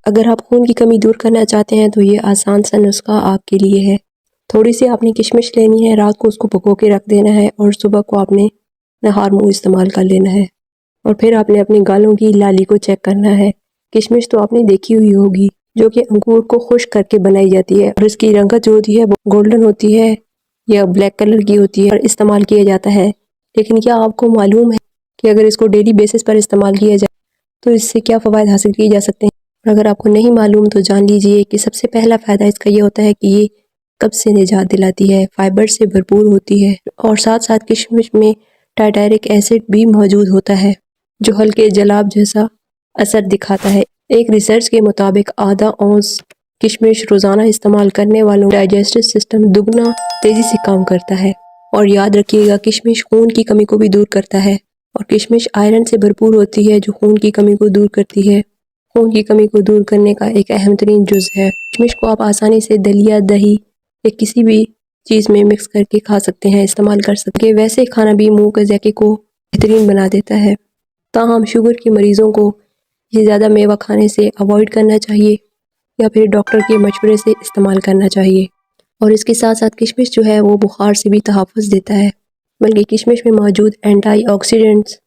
اگر آپ خون کی کمی دور کرنا چاہتے ہیں تو یہ آسان سا نسخہ آپ کے لیے ہے۔ تھوڑی سی آپ نے کشمش لینی ہے، رات کو اس کو بھگو کے رکھ دینا ہے اور صبح کو آپ نے نہار منہ استعمال کر لینا ہے۔ اور پھر آپ نے اپنے گالوں کی لالی کو چیک کرنا ہے۔ کشمش تو آپ نے دیکھی ہوئی ہوگی، جو کہ انگور کو خشک کر کے بنائی جاتی ہے، اور اس کی رنگت جو ہوتی ہے وہ گولڈن ہوتی ہے یا بلیک کلر کی ہوتی ہے اور استعمال کیا جاتا ہے۔ لیکن کیا آپ کو معلوم ہے کہ اگر اس کو ڈیلی بیسس پر استعمال کیا جائے تو اس سے کیا فوائد حاصل کیے جا سکتے ہیں؟ اور اگر آپ کو نہیں معلوم تو جان لیجئے کہ سب سے پہلا فائدہ اس کا یہ ہوتا ہے کہ یہ قبض سے نجات دلاتی ہے، فائبر سے بھرپور ہوتی ہے، اور ساتھ ساتھ کشمش میں ٹارٹرک ایسڈ بھی موجود ہوتا ہے جو ہلکے جلاب جیسا اثر دکھاتا ہے۔ ایک ریسرچ کے مطابق آدھا اونس کشمش روزانہ استعمال کرنے والوں کا ڈائجسٹو سسٹم دگنا تیزی سے کام کرتا ہے۔ اور یاد رکھیے گا، کشمش خون کی کمی کو بھی دور کرتا ہے، اور کشمش آئرن سے بھرپور ہوتی ہے جو خون کی کمی کو دور کرتی ہے۔ خون کی کمی کو دور کرنے کا ایک اہم ترین جز ہے۔ کشمش کو آپ آسانی سے دلیا، دہی یا کسی بھی چیز میں مکس کر کے کھا سکتے ہیں، استعمال کر سکتے ہیں۔ ویسے کھانا بھی منہ کے ذائقے کو بہترین بنا دیتا ہے۔ تاہم شوگر کے مریضوں کو یہ زیادہ میوہ کھانے سے اوائڈ کرنا چاہیے یا پھر ڈاکٹر کے مشورے سے استعمال کرنا چاہیے۔ اور اس کے ساتھ ساتھ کشمش جو ہے وہ بخار سے بھی تحفظ دیتا ہے، بلکہ کشمش میں موجود اینٹی آکسیڈنٹس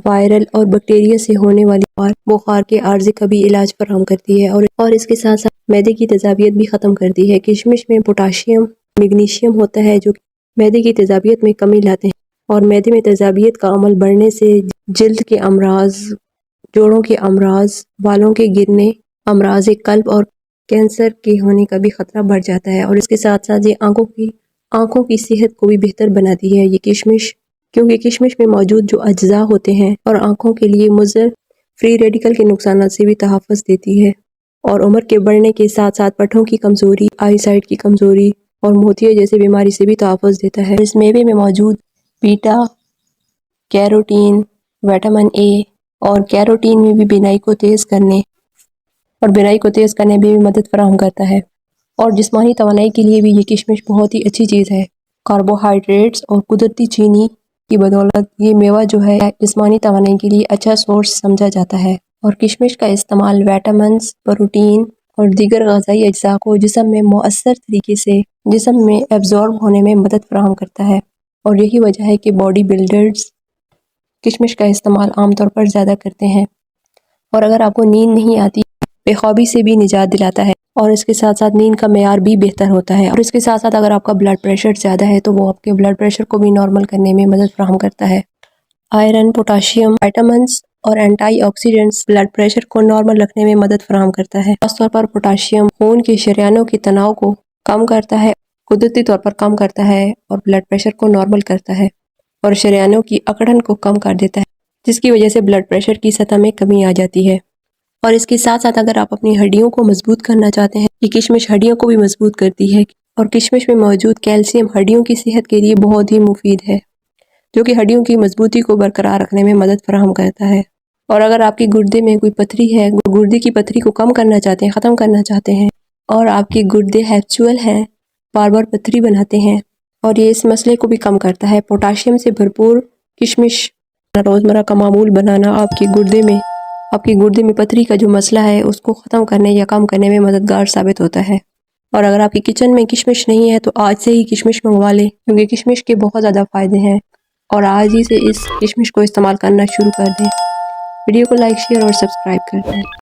وائرل اور بیکٹیریا سے ہونے والی بخار کے عارضے کا بھی علاج فراہم کرتی ہے، اور اس کے ساتھ ساتھ معدے کی تیزابیت بھی ختم کرتی ہے۔ کشمش میں پوٹاشیم، میگنیشیم ہوتا ہے جو معدے کی تیزابیت میں کمی لاتے ہیں، اور معدے میں تیزابیت کا عمل بڑھنے سے جلد کے امراض، جوڑوں کے امراض، بالوں کے گرنے، امراض قلب اور کینسر کے ہونے کا بھی خطرہ بڑھ جاتا ہے۔ اور اس کے ساتھ ساتھ یہ آنکھوں کی صحت کو بھی بہتر بناتی ہے یہ کشمش، کیونکہ کشمش میں موجود جو اجزاء ہوتے ہیں اور آنکھوں کے لیے مضر فری ریڈیکل کے نقصانات سے بھی تحفظ دیتی ہے، اور عمر کے بڑھنے کے ساتھ ساتھ پٹھوں کی کمزوری، آئی سائٹ کی کمزوری اور موتیا جیسے بیماری سے بھی تحفظ دیتا ہے۔ اس میوے میں موجود بیٹا کیروٹین، وٹامن اے اور کیروٹین میں بھی بینائی کو تیز کرنے میں بھی مدد فراہم کرتا ہے، اور جسمانی توانائی کے لیے بھی یہ کشمش بہت ہی اچھی چیز ہے۔ کاربوہائیڈریٹس اور قدرتی چینی کی بدولت یہ میوہ جو ہے جسمانی توانائی کے لیے اچھا سورس سمجھا جاتا ہے، اور کشمش کا استعمال وٹامنز، پروٹین اور دیگر غذائی اجزاء کو جسم میں مؤثر طریقے سے جسم میں ایبزارب ہونے میں مدد فراہم کرتا ہے، اور یہی وجہ ہے کہ باڈی بلڈرز کشمش کا استعمال عام طور پر زیادہ کرتے ہیں۔ اور اگر آپ کو نیند نہیں آتی، بے خوابی سے بھی نجات دلاتا ہے، اور اس کے ساتھ ساتھ نیند کا معیار بھی بہتر ہوتا ہے، اور اس کے ساتھ ساتھ اگر آپ کا بلڈ پریشر زیادہ ہے تو وہ آپ کے بلڈ پریشر کو بھی نارمل کرنے میں مدد فراہم کرتا ہے۔ آئرن، پوٹاشیم، وٹامنز اور اینٹی آکسیڈنٹس بلڈ پریشر کو نارمل رکھنے میں مدد فراہم کرتا ہے۔ خاص طور پر پوٹاشیم خون کے شریانوں کے تناؤ کو کم کرتا ہے، قدرتی طور پر کم کرتا ہے، اور بلڈ پریشر کو نارمل کرتا ہے، اور شریانوں کی اکڑن کو کم کر دیتا ہے، جس کی وجہ سے بلڈ پریشر کی سطح میں کمی آ جاتی ہے۔ اور اس کے ساتھ ساتھ اگر آپ اپنی ہڈیوں کو مضبوط کرنا چاہتے ہیں، یہ کشمش ہڈیوں کو بھی مضبوط کرتی ہے، اور کشمش میں موجود کیلشیم ہڈیوں کی صحت کے لیے بہت ہی مفید ہے، جو کہ ہڈیوں کی مضبوطی کو برقرار رکھنے میں مدد فراہم کرتا ہے۔ اور اگر آپ کے گردے میں کوئی پتھری ہے، گردے کی پتھری کو کم کرنا چاہتے ہیں، ختم کرنا چاہتے ہیں، اور آپ کے گردے ہیبچول ہیں، بار بار پتھری بناتے ہیں، اور یہ اس مسئلے کو بھی کم کرتا ہے۔ پوٹاشیم سے بھرپور کشمش روزمرہ کا معمول بنانا آپ کے گردے میں پتھری کا جو مسئلہ ہے اس کو ختم کرنے یا کم کرنے میں مددگار ثابت ہوتا ہے۔ اور اگر آپ کی کچن میں کشمش نہیں ہے تو آج سے ہی کشمش منگوا لیں، کیونکہ کشمش کے بہت زیادہ فائدے ہیں، اور آج ہی سے اس کشمش کو استعمال کرنا شروع کر دیں۔ ویڈیو کو لائک، شیئر اور سبسکرائب کر دیں۔